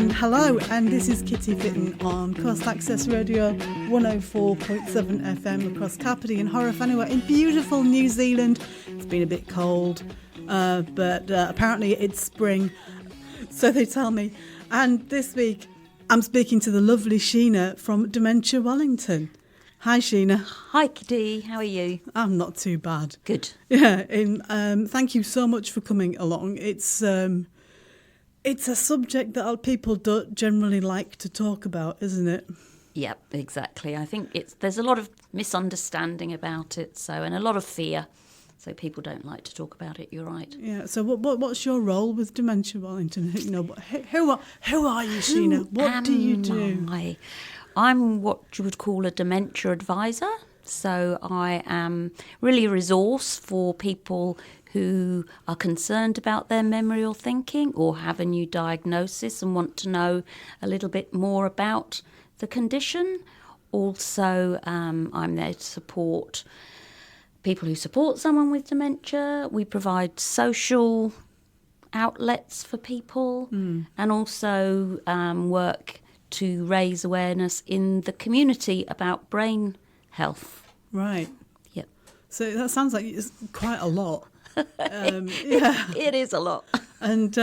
And hello, and this is Kitty Fitton on Coast Access Radio 104.7 FM across Kapiti and Horowhenua in beautiful New Zealand. It's been a bit cold, but apparently it's spring, so they tell me. And this week I'm speaking to the lovely Sheena from Dementia Wellington. Hi, Sheena. Hi, Kitty. How are you? I'm not too bad. Good. Yeah, thank you so much for coming along. It's a subject that people don't generally like to talk about, isn't it? Yep, exactly. I think there's a lot of misunderstanding about it, and a lot of fear, so people don't like to talk about it. You're right. Yeah. So what's your role with Dementia Wellington? Who are you, Sheena? What do you do? I'm what you would call a dementia advisor. So I am really a resource for people who are concerned about their memory or thinking or have a new diagnosis and want to know a little bit more about the condition. Also, I'm there to support people who support someone with dementia. We provide social outlets for people and also work to raise awareness in the community about brain health. Right. Yep. So that sounds like it's quite a lot. It is a lot. And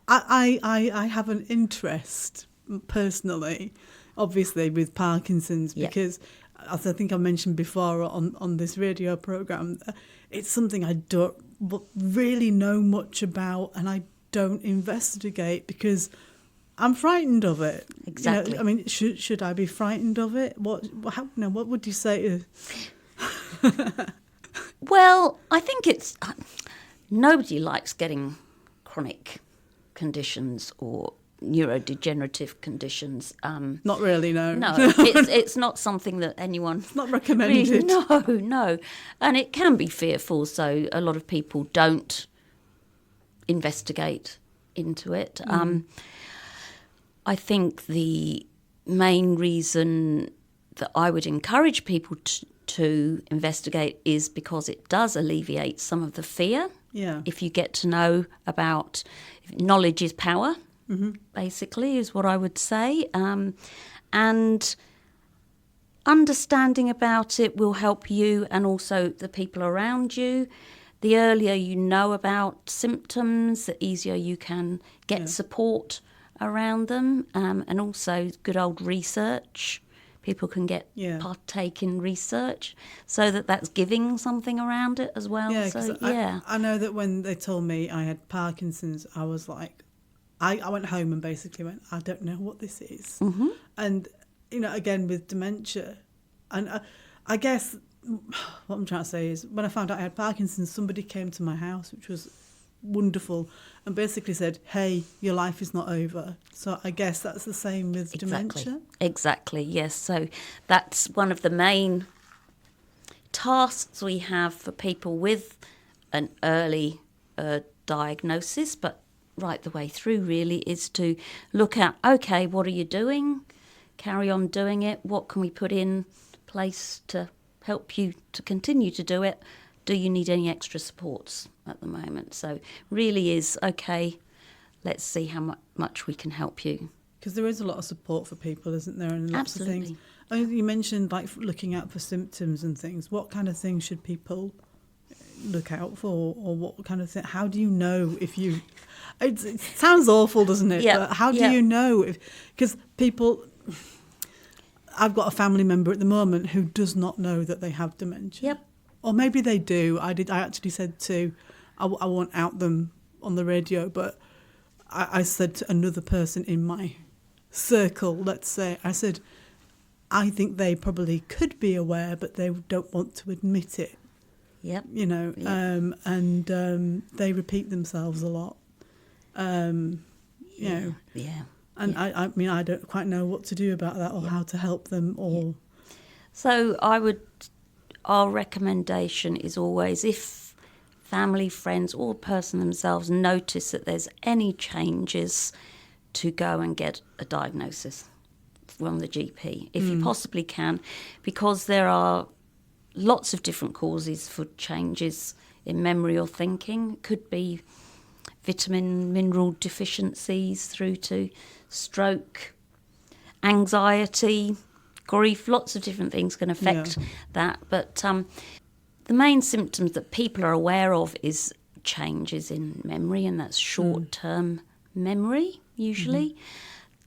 I have an interest personally, obviously, with Parkinson's because, as I think I mentioned before on this radio programme, it's something I don't really know much about, and I don't investigate because I'm frightened of it. Exactly. Should I be frightened of it? What would you say? Well, I think nobody likes getting chronic conditions or neurodegenerative conditions. Not really, no. No, it's not something that anyone... It's not recommended. No. And it can be fearful, so a lot of people don't investigate into it. I think the main reason that I would encourage people to investigate is because it does alleviate some of the fear. Yeah. If you get to know about... Knowledge is power, basically, is what I would say. And understanding about it will help you and also the people around you. The earlier you know about symptoms, the easier you can get support around them, and also good old research. People can partake in research, so that's giving something around it as well. Yeah, I know that when they told me I had Parkinson's, I was like, I went home and basically went, I don't know what this is. Mm-hmm. And, again, with dementia, and I guess what I'm trying to say is when I found out I had Parkinson's, somebody came to my house, which was wonderful, and basically said, hey, your life is not over. So I guess that's the same with dementia. Exactly, yes. So that's one of the main tasks we have for people with an early diagnosis, but right the way through really is to look at, okay, what are you doing? Carry on doing it. What can we put in place to help you to continue to do it? Do you need any extra supports at the moment? So really is, okay, let's see how much we can help you. Because there is a lot of support for people, isn't there? And lots Absolutely. of things. I mean, you mentioned like looking out for symptoms and things. What kind of things should people look out for, or what kind of thing? How do you know if you... It sounds awful, doesn't it? Yeah. But how do you know? Because people... I've got a family member at the moment who does not know that they have dementia. Yep. Or maybe they do. I actually said I won't out them on the radio, but I said to another person in my circle, let's say, I said, I think they probably could be aware, but they don't want to admit it. Yep. And they repeat themselves a lot. Yeah. And I mean, I don't quite know what to do about that or how to help them or... So our recommendation is always if family, friends or person themselves notice that there's any changes, to go and get a diagnosis from the GP if you possibly can, because there are lots of different causes for changes in memory or thinking. Could be vitamin, mineral deficiencies through to stroke, anxiety, grief. Lots of different things can affect that. But the main symptoms that people are aware of is changes in memory, and that's short-term memory usually.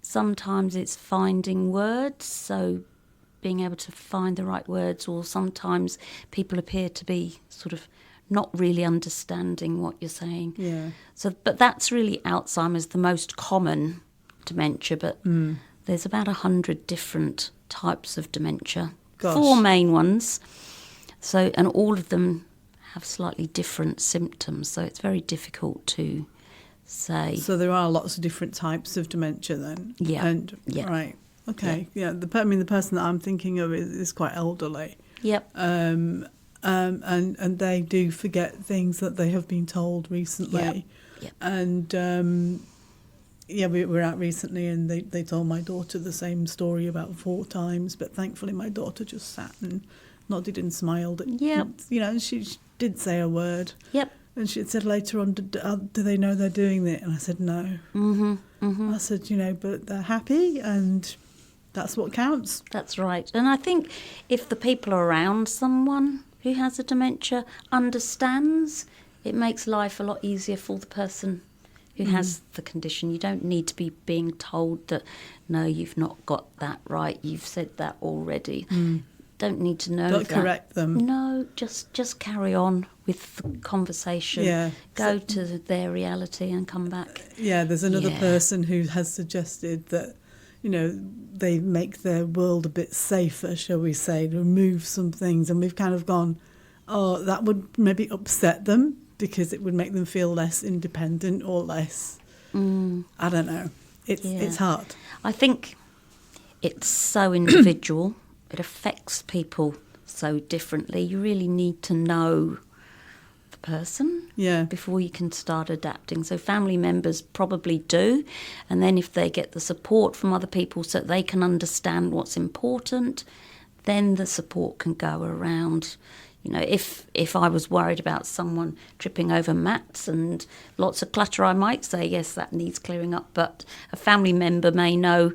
Sometimes it's finding words, so being able to find the right words, or sometimes people appear to be sort of not really understanding what you're saying. Yeah. So, but that's really Alzheimer's, the most common dementia, but there's about 100 different types of dementia. Gosh. 4 main ones. So, and all of them have slightly different symptoms, so it's very difficult to say. So there are lots of different types of dementia then? Yeah. And, right. Okay. Yeah. The person that I'm thinking of is quite elderly. Yep. And they do forget things that they have been told recently. Yep. And we were out recently, and they told my daughter the same story about 4 times, but thankfully my daughter just sat and nodded and smiled. Yep. And she did say a word. Yep. And she said later on, do they know they're doing it? And I said, no. I said, but they're happy, and that's what counts. That's right. And I think if the people around someone who has a dementia understands, it makes life a lot easier for the person who has the condition. You don't need to be being told that, no, you've not got that right, you've said that already. Don't need to know Don't that. correct them. No, just carry on with the conversation. Yeah. Go to their reality and come back. Yeah, there's another person who has suggested that, they make their world a bit safer, shall we say, remove some things. And we've kind of gone, oh, that would maybe upset them because it would make them feel less independent or less, I don't know. It's hard. I think it's so individual. It affects people so differently. You really need to know the person before you can start adapting. So family members probably do. And then if they get the support from other people so they can understand what's important, then the support can go around. If I was worried about someone tripping over mats and lots of clutter, I might say, yes, that needs clearing up. But a family member may know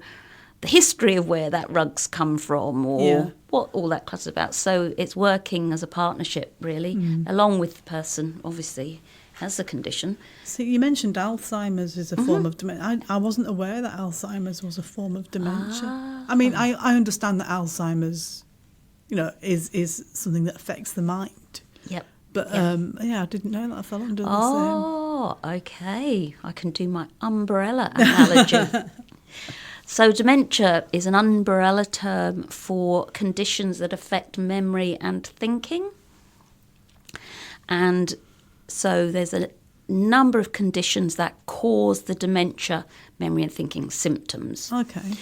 the history of where that rug's come from or what all that clutter's about. So it's working as a partnership, really, along with the person, obviously, has the condition. So you mentioned Alzheimer's is a form of dementia. I wasn't aware that Alzheimer's was a form of dementia. I mean, I understand that Alzheimer's, is something that affects the mind. Yep. But, I didn't know that I fell under the same. Oh, okay. I can do my umbrella analogy. So dementia is an umbrella term for conditions that affect memory and thinking. And so there's a number of conditions that cause the dementia, memory and thinking symptoms. Okay.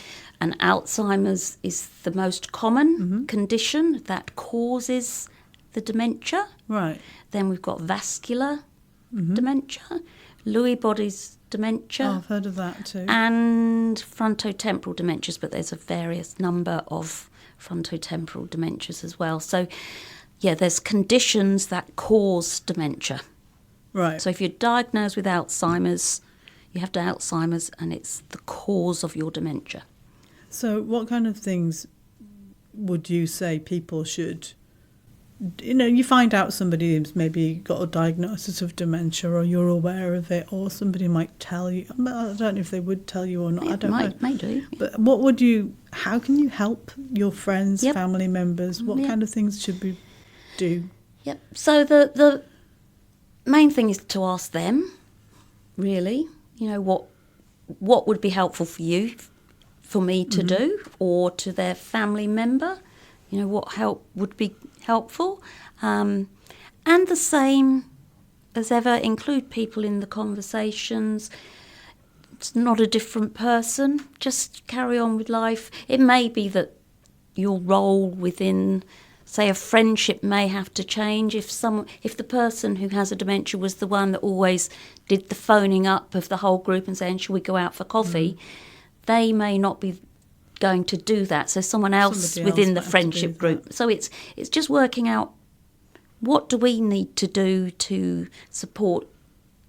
And Alzheimer's is the most common condition that causes the dementia. Right. Then we've got vascular dementia, Lewy bodies dementia. Oh, I've heard of that too. And frontotemporal dementias, but there's a various number of frontotemporal dementias as well. So, there's conditions that cause dementia. Right. So if you're diagnosed with Alzheimer's, you have Alzheimer's, and it's the cause of your dementia. So what kind of things would you say people should... you find out somebody who's maybe got a diagnosis of dementia, or you're aware of it, or somebody might tell you. I don't know if they would tell you or not. I don't know. May do. But how can you help your friends, family members? What kind of things should we do? Yep. So the main thing is to ask them, really, what would be helpful for you, for me to do, or to their family member. What help would be helpful. And the same as ever, include people in the conversations. It's not a different person. Just carry on with life. It may be that your role within, say, a friendship may have to change. If the person who has a dementia was the one that always did the phoning up of the whole group and saying, "Shall we go out for coffee?" They may not be going to do that, so somebody else within the friendship group. So it's just working out, what do we need to do to support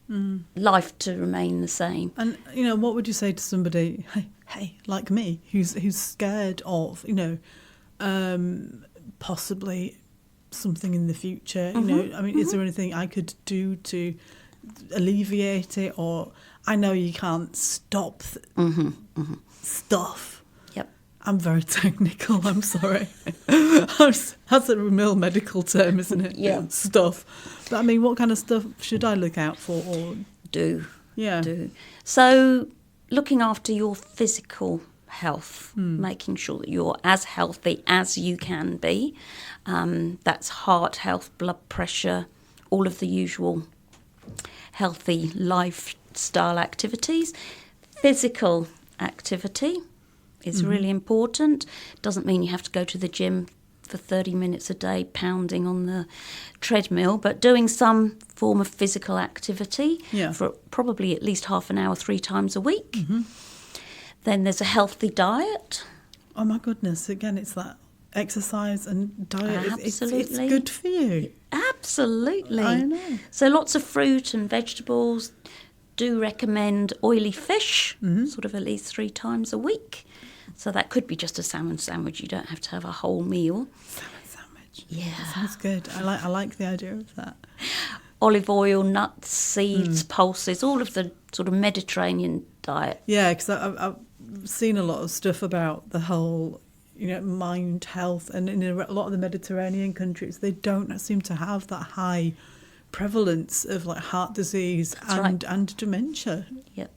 life to remain the same. And, what would you say to somebody, hey, like me, who's scared of, possibly something in the future? Is there anything I could do to alleviate it? Or I know you can't stop stuff. Yep. I'm very technical, I'm sorry. That's a real medical term, isn't it? Yeah. Stuff. But what kind of stuff should I look out for? Or Do. Yeah. Do. So looking after your physical health, making sure that you're as healthy as you can be. That's heart health, blood pressure, all of the usual healthy lifestyle activities. Physical activity is really important. Doesn't mean you have to go to the gym for 30 minutes a day pounding on the treadmill, but doing some form of physical activity for probably at least half an hour 3 times a week. Then there's a healthy diet. Oh my goodness, again, it's that exercise and diet. Absolutely. It's good for you. Absolutely. I know. So lots of fruit and vegetables. Do recommend oily fish, sort of at least 3 times a week. So that could be just a salmon sandwich. You don't have to have a whole meal. Salmon sandwich. Yeah. That sounds good. I like the idea of that. Olive oil, nuts, seeds, pulses, all of the sort of Mediterranean diet. Yeah, because I've seen a lot of stuff about the whole, mind health. And in a lot of the Mediterranean countries, they don't seem to have that high prevalence of like heart disease and dementia. Yep.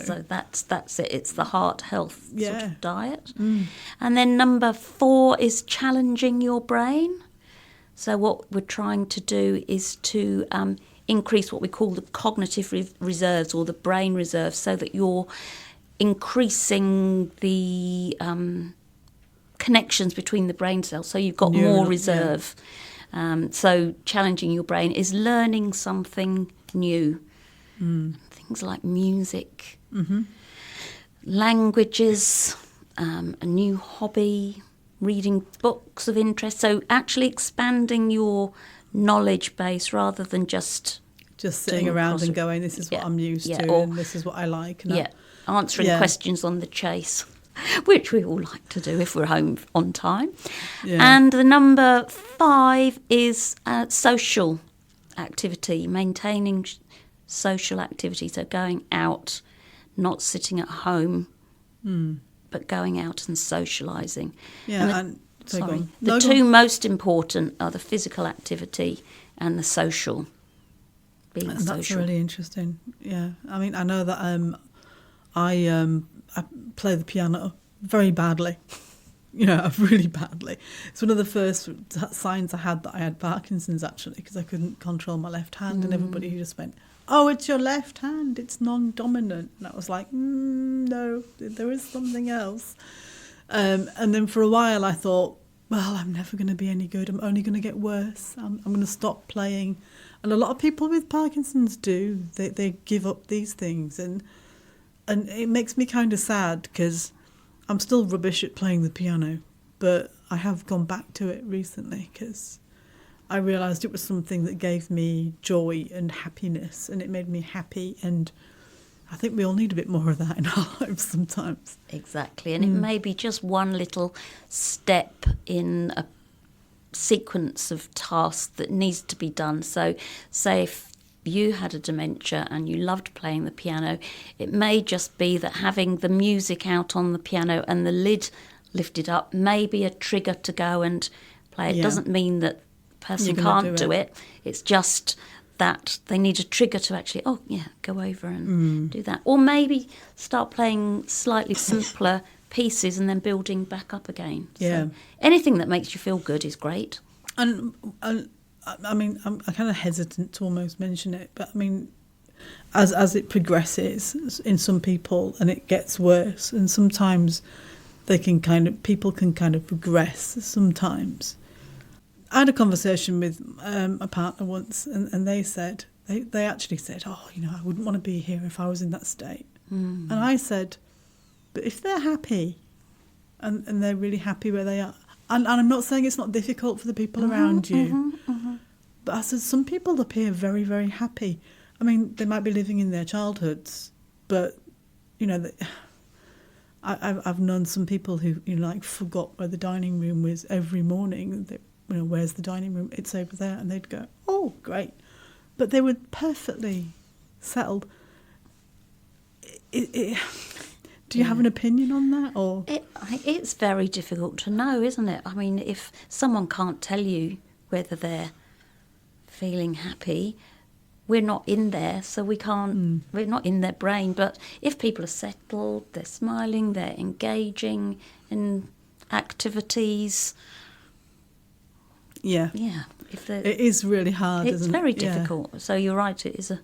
So that's it. It's the heart health sort of diet. And then number 4 is challenging your brain. So what we're trying to do is to increase what we call the cognitive reserves or the brain reserves, so that you're increasing the connections between the brain cells. So you've got more reserve. So challenging your brain is learning something new. Things like music, languages, a new hobby, reading books of interest. So actually expanding your knowledge base rather than just sitting around and going, this is what I'm used to and this is what I like. And answering questions on the chase, which we all like to do if we're home on time. Yeah. And the number 5 is social activity, maintaining social activity. So going out, not sitting at home, but going out and socialising. Yeah, the 2 most important are the physical activity and the social. That's really interesting. Yeah, I know that I play the piano very badly. Really badly. It's one of the first signs I had that I had Parkinson's, actually, because I couldn't control my left hand, and everybody just went, "Oh, it's your left hand, it's non-dominant." And I was like, no, there is something else. And then for a while I thought, well, I'm never going to be any good. I'm only going to get worse. I'm going to stop playing. And a lot of people with Parkinson's do. They give up these things. And it makes me kind of sad, because I'm still rubbish at playing the piano. But I have gone back to it recently, because I realised it was something that gave me joy and happiness, and it made me happy, and I think we all need a bit more of that in our lives sometimes. Exactly, and it may be just one little step in a sequence of tasks that needs to be done. So say if you had a dementia and you loved playing the piano, it may just be that having the music out on the piano and the lid lifted up may be a trigger to go and play. It doesn't mean that person can't do it. It's just that they need a trigger to actually go over and do that, or maybe start playing slightly simpler pieces and then building back up again. So anything that makes you feel good is great. And I'm kind of hesitant to almost mention it, but as it progresses in some people and it gets worse, and sometimes people can kind of progress sometimes. I had a conversation with a partner once, and they said, they actually said, I wouldn't want to be here if I was in that state. And I said, but if they're happy and they're really happy where they are, and I'm not saying it's not difficult for the people around you, but I said, some people appear very, very happy. I mean, they might be living in their childhoods, but, I've known some people who, forgot where the dining room was every morning. They, where's the dining room? It's over there. And they'd go, oh, great. But they were perfectly settled. Do you have an opinion on that? Or it's very difficult to know, isn't it? I mean, if someone can't tell you whether they're feeling happy, we're not in there, so we can't. We're not in their brain. But if people are settled, they're smiling, they're engaging in activities. Yeah. It is really hard, isn't it? It's very difficult. Yeah. So you're right, it is a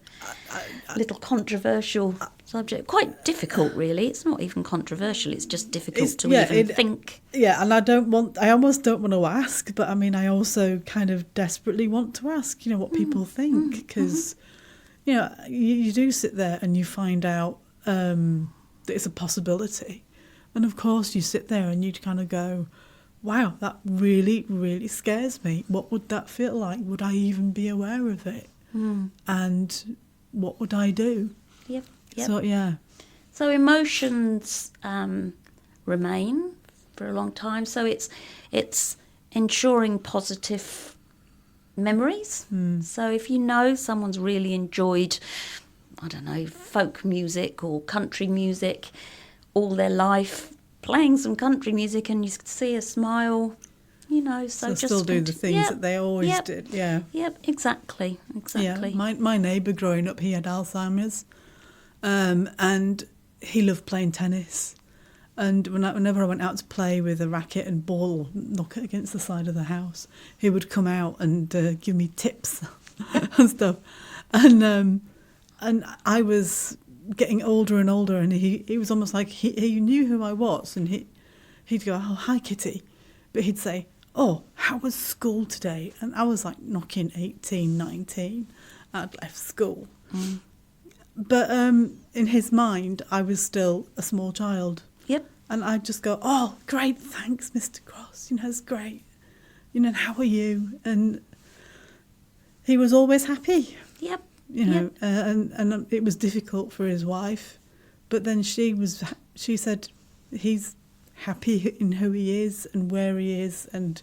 little controversial subject. Quite difficult, really. It's not even controversial, it's just difficult to even think. Yeah, and I almost don't want to ask, but I mean, I also kind of desperately want to ask, what people think, because, you do sit there and you find out that it's a possibility. And of course you sit there and you kind of go, wow, that really, really scares me. What would that feel like? Would I even be aware of it? And what would I do? Yep. So, yeah. So emotions remain for a long time. So it's ensuring positive memories. So if you know someone's really enjoyed, I don't know, folk music or country music all their life, playing some country music, and you see a smile, so just still do the things that they always did. Yep, exactly. Yeah, my neighbour growing up, he had Alzheimer's, and he loved playing tennis. And whenever I went out to play with a racket and ball, knock it against the side of the house, he would come out and give me tips and stuff. And I was getting older and older, and he was almost like he knew who I was, and he'd go, oh, hi, Kitty. But he'd say, oh, how was school today? And I was like knocking 18, 19. I'd left school. But in his mind, I was still a small child. Yep. And I'd just go, oh, great, thanks, Mr. Cross. It's great. How are you? And he was always happy. Yep. And it was difficult for his wife, but then she said he's happy in who he is and where he is, and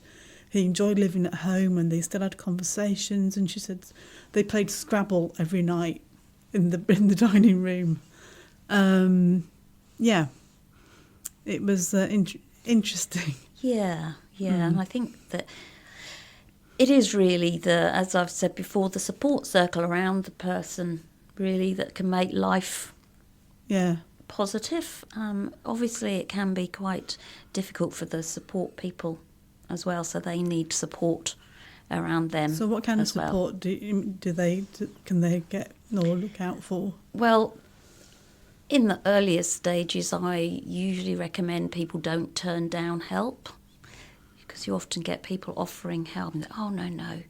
he enjoyed living at home, and they still had conversations. And she said they played Scrabble every night in the dining room. It was interesting. Yeah, and I think that it is really as I've said before, the support circle around the person really that can make life positive. Obviously, it can be quite difficult for the support people as well, so they need support around them. So what kind of support can they get or look out for? Well, in the earliest stages, I usually recommend people don't turn down help, because you often get people offering help and oh, no,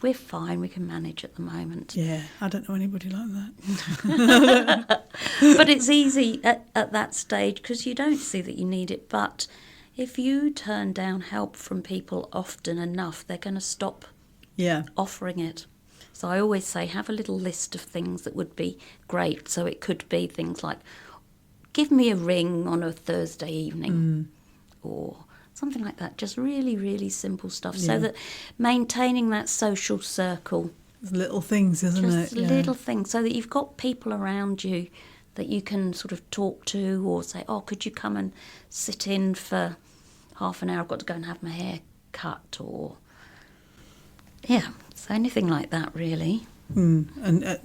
we're fine, we can manage at the moment. Yeah, I don't know anybody like that. But it's easy at that stage because you don't see that you need it. But if you turn down help from people often enough, they're going to stop offering it. So I always say have a little list of things that would be great. So it could be things like, give me a ring on a Thursday evening or something like that. Just really, really simple stuff. So that maintaining that social circle. It's little things, isn't it? Just little things, so that you've got people around you that you can sort of talk to or say, oh, could you come and sit in for half an hour? I've got to go and have my hair cut or... Yeah, so anything like that, really. And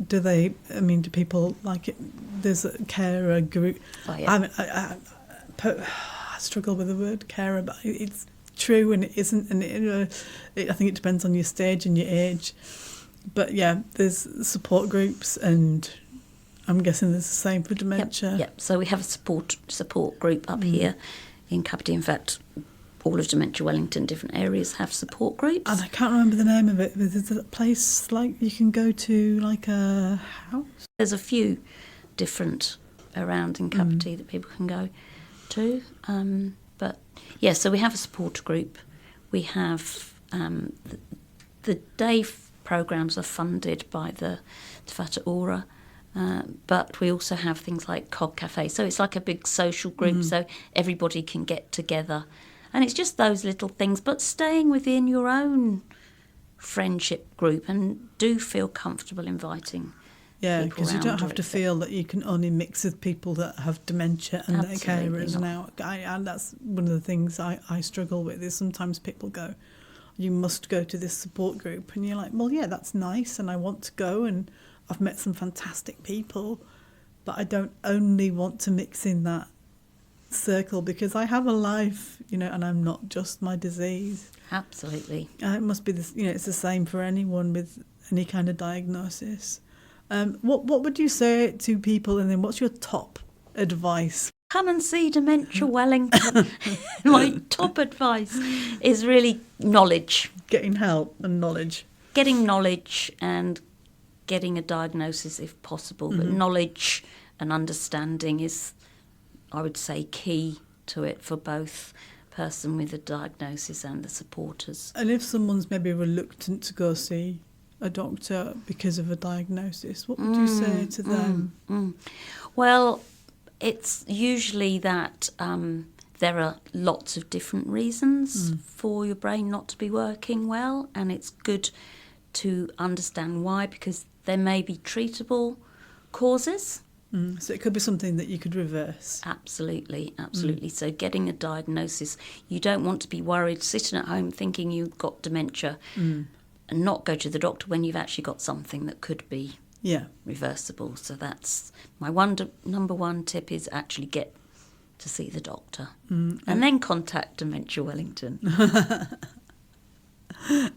do people like it? There's a carer group. Oh, yeah. I struggle with the word carer, but it's true and it isn't. And I think it depends on your stage and your age. But yeah, there's support groups, and I'm guessing there's the same for dementia. Yep. So we have a support group up here in Capity. In fact, all of Dementia Wellington, different areas have support groups. And I can't remember the name of it. There's a place like you can go to, like a house. There's a few different around in Capity that people can go to. But yeah, so we have a support group. We have the day programs are funded by the Te Whatu Ora. But we also have things like Cog Cafe. So it's like a big social group, so everybody can get together. And it's just those little things, but staying within your own friendship group, and do feel comfortable inviting Yeah, people because you don't round have or to feel that you can only mix with people that have dementia and their Absolutely carers. not. And that's one of the things I struggle with, is sometimes people go, you must go to this support group. And you're like, well, yeah, that's nice, and I want to go, and I've met some fantastic people, but I don't only want to mix in that circle, because I have a life, and I'm not just my disease. Absolutely. It must be this, it's the same for anyone with any kind of diagnosis. What would you say to people, and then what's your top advice? Come and see Dementia Wellington. My top advice is really knowledge. Getting help and knowledge. Getting knowledge and getting a diagnosis if possible. But knowledge and understanding is, I would say, key to it for both person with a diagnosis and the supporters. And if someone's maybe reluctant to go see a doctor because of a diagnosis, what would you say to them? Well, it's usually that there are lots of different reasons for your brain not to be working well, and it's good to understand why, because there may be treatable causes. So it could be something that you could reverse. Absolutely. So getting a diagnosis, you don't want to be worried sitting at home thinking you've got dementia and not go to the doctor when you've actually got something that could be reversible. So that's my number one tip, is actually get to see the doctor and then contact Dementia Wellington.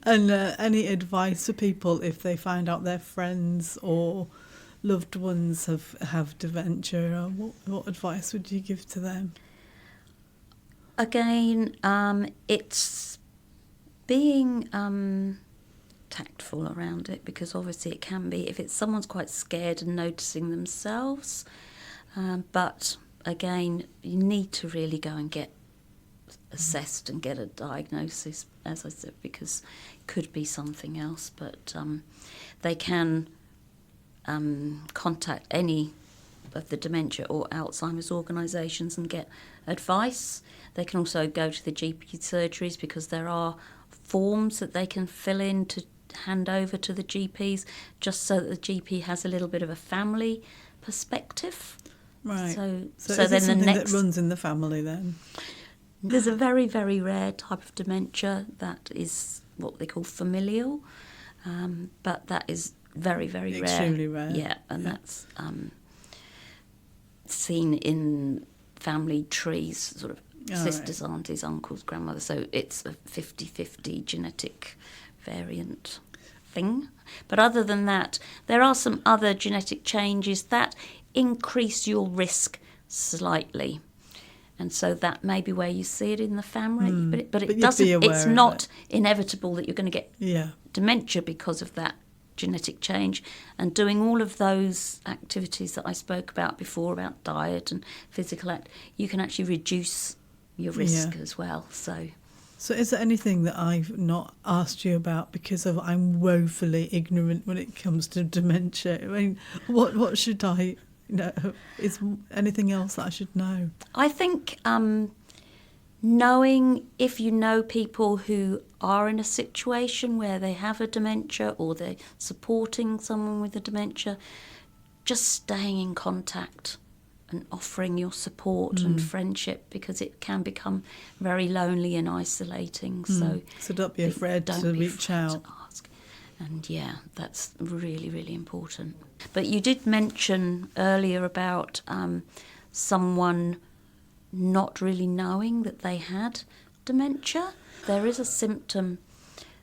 And any advice for people if they find out their friends or loved ones have dementia, or what advice would you give to them? Again, it's being tactful around it, because obviously it can be, if it's someone's quite scared and noticing themselves, but again, you need to really go and get assessed and get a diagnosis, as I said, because it could be something else. But they can contact any of the dementia or Alzheimer's organisations and get advice. They can also go to the GP surgeries, because there are forms that they can fill in to hand over to the GPs, just so that the GP has a little bit of a family perspective. Right. So is then it something the next that runs in the family then? There's a very, very rare type of dementia that is what they call familial, but that is very, very rare. Extremely rare. Yeah, and that's seen in family trees, sort of sisters, aunties, uncles, grandmothers. So it's a 50-50 genetic variant thing. But other than that, there are some other genetic changes that increase your risk slightly. And so that may be where you see it in the family, but it doesn't. It's not inevitable that you're going to get dementia because of that genetic change. And doing all of those activities that I spoke about before, about diet and physical act, you can actually reduce your risk as well. So is there anything that I've not asked you about because I'm woefully ignorant when it comes to dementia? I mean, what should I? Is anything else that I should know? I think knowing, if you know people who are in a situation where they have a dementia or they're supporting someone with a dementia, just staying in contact and offering your support and friendship, because it can become very lonely and isolating. So don't be afraid to reach out. To ask. And that's really, really important. But you did mention earlier about someone not really knowing that they had dementia. There is a symptom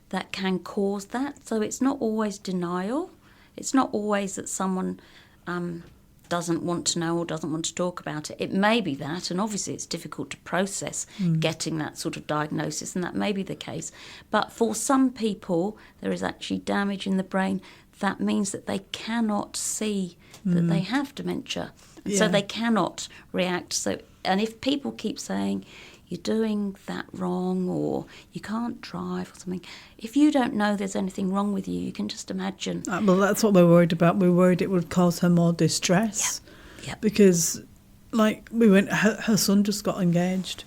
that can cause that. So it's not always denial. It's not always that someone doesn't want to know or doesn't want to talk about it. It may be that, and obviously it's difficult to process getting that sort of diagnosis, and that may be the case. But for some people, there is actually damage in the brain that means that they cannot see that they have dementia. And so they cannot react. So And if people keep saying, you're doing that wrong, or you can't drive or something, if you don't know there's anything wrong with you, you can just imagine. Well, that's what we're worried about. We're worried it would cause her more distress. Yeah. Because, like, her son just got engaged,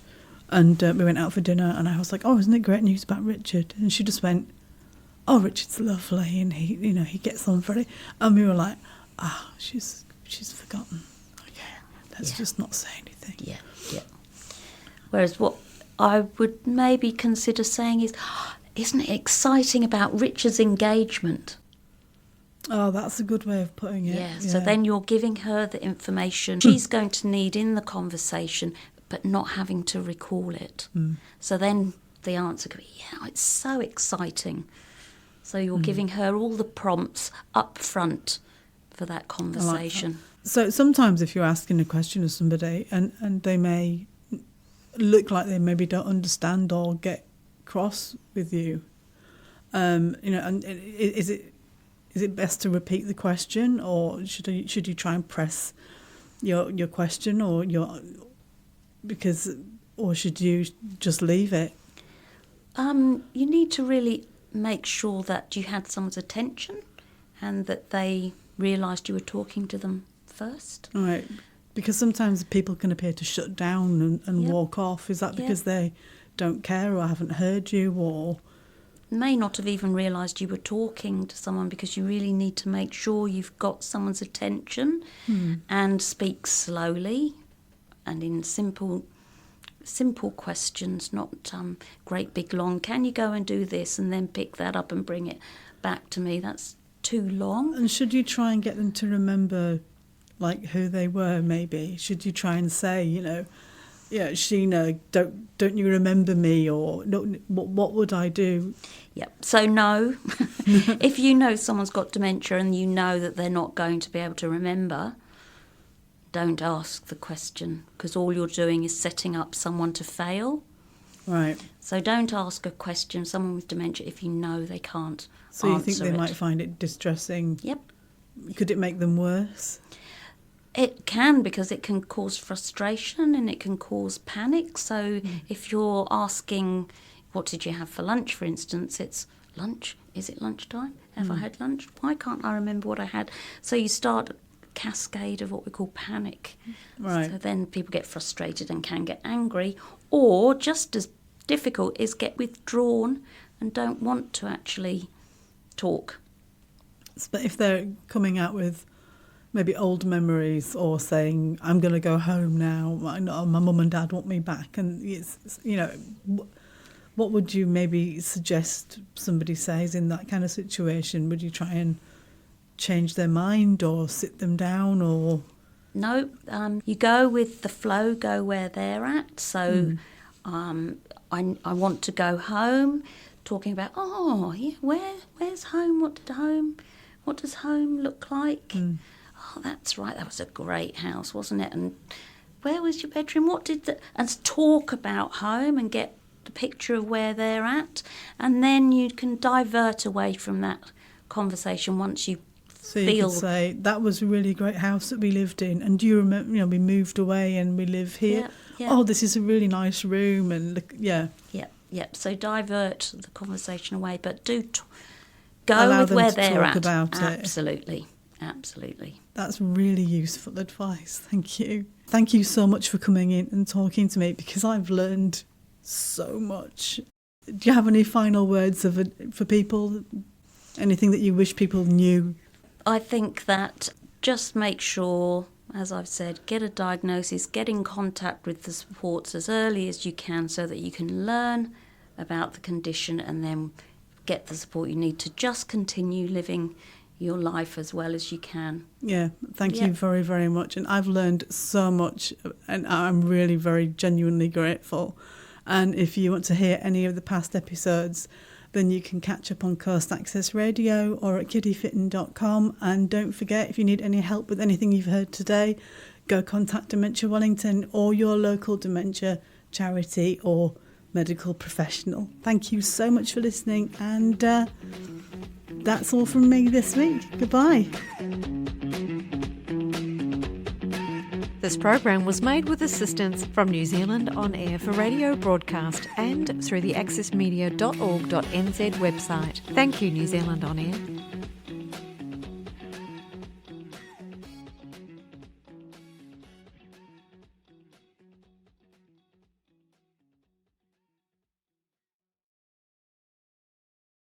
and we went out for dinner, and I was like, oh, isn't it great news about Richard? And she just went, oh, Richard's lovely, and he gets on very... And we were like, she's forgotten. Let's just not say anything. Yeah. Whereas what I would maybe consider saying is, isn't it exciting about Richard's engagement? Oh, that's a good way of putting it. Yeah, so then you're giving her the information she's going to need in the conversation, but not having to recall it. So then the answer could be, it's so exciting. So you're giving her all the prompts up front for that conversation. Like that. So sometimes if you're asking a question of somebody and they may look like they maybe don't understand or get cross with you, and is it best to repeat the question, or should you try and press your question, or should you just leave it? You need to really make sure that you had someone's attention and that they realised you were talking to them first. Right, because sometimes people can appear to shut down and walk off. Is that because they don't care or haven't heard you, or may not have even realised you were talking to someone, because you really need to make sure you've got someone's attention and speak slowly and in simple questions, not great big long, can you go and do this and then pick that up and bring it back to me? That's too long. And should you try and get them to remember, like, who they were, maybe? Should you try and say, Sheena, don't you remember me? Or what would I do? Yep. So no, if you know someone's got dementia and you know that they're not going to be able to remember, don't ask the question, because all you're doing is setting up someone to fail. Right. So don't ask a question of someone with dementia if you know they can't So you answer think they it. might find it distressing? Yep. Could it make them worse? It can, because it can cause frustration and it can cause panic. So if you're asking, what did you have for lunch, for instance, it's lunch. Is it lunchtime? Have I had lunch? Why can't I remember what I had? So you start a cascade of what we call panic. Right. So then people get frustrated and can get angry. Or just as difficult is get withdrawn and don't want to actually talk. But if they're coming out with maybe old memories, or saying, I'm going to go home now, my mum and dad want me back, and it's, what would you maybe suggest somebody says in that kind of situation? Would you try and change their mind or sit them down, or...? No, you go with the flow, go where they're at. So I want to go home, talking about, where's home? What does home look like? Oh, that's right, that was a great house, wasn't it? And where was your bedroom? And talk about home and get the picture of where they're at. And then you can divert away from that conversation once you So you could say, that was a really great house that we lived in, and do you remember, we moved away and we live here. Yeah. Oh, this is a really nice room, and look, Yep. So divert the conversation away, but do go allow with them where to they're talk at. about Absolutely. That's really useful advice. Thank you. Thank you so much for coming in and talking to me, because I've learned so much. Do you have any final words for people? Anything that you wish people knew? I think that just make sure, as I've said, get a diagnosis, get in contact with the supports as early as you can so that you can learn about the condition and then get the support you need to just continue living your life as well as you can. Yeah, thank you very, very much. And I've learned so much, and I'm really very genuinely grateful. And if you want to hear any of the past episodes, then you can catch up on Coast Access Radio or at kiddyfitting.com. And don't forget, if you need any help with anything you've heard today, go contact Dementia Wellington or your local dementia charity or medical professional. Thank you so much for listening, and that's all from me this week. Goodbye. This program was made with assistance from New Zealand On Air for radio broadcast and through the accessmedia.org.nz website. Thank you, New Zealand On Air.